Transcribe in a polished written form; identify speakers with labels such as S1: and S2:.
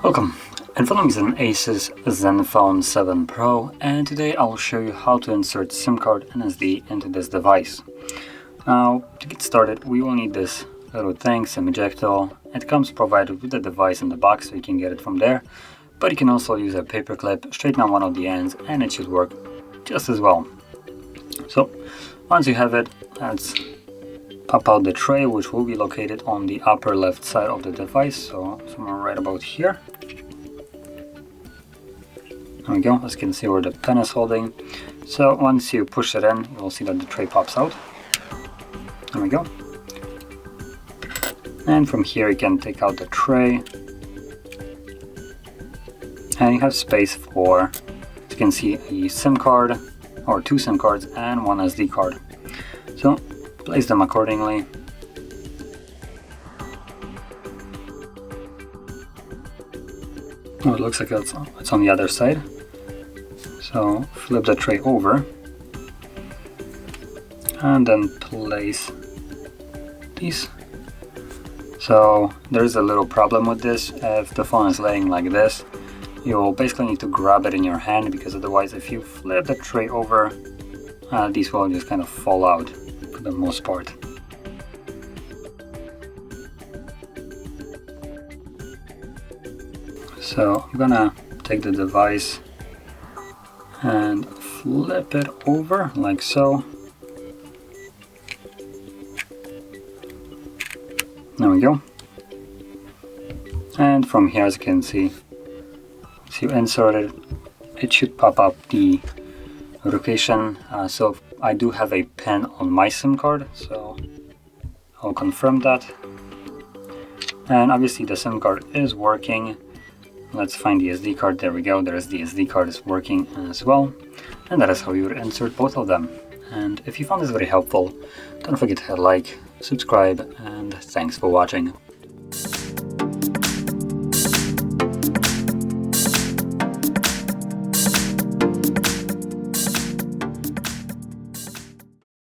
S1: Welcome, in front of me is an ASUS Zenfone 7 Pro, and today I'll show you how to insert SIM card and SD into this device. Now, to get started, we will need this little thing, SIM ejector. It comes provided with the device in the box, so you can get it from there, but you can also use a paper clip, straighten out one of the ends, and it should work just as well. So, once you have it, let's pop out the tray, which will be located on the upper left side of the device, so somewhere right about here. There we go, as you can see where the pen is holding. So once you push it in, you will see that the tray pops out. There we go. And from here you can take out the tray. And you have space for, as you can see, a SIM card, or two SIM cards and one SD card. So place them accordingly. Oh, it looks like it's on the other side. So flip the tray over and then place these. So there's a little problem with this. If the phone is laying like this, you'll basically need to grab it in your hand, because otherwise if you flip the tray over, these will just kind of fall out for the most part. So I'm gonna take the device and flip it over like so. There we go. And from here, as you can see, once you insert it, it should pop up the notification. So I do have a pin on my SIM card, so I'll confirm that. And obviously the SIM card is working. Let's find the SD card. There we go. There's the SD card is working as well. And that is how you would insert both of them. And if you found this very helpful, don't forget to hit like, subscribe, and thanks for watching.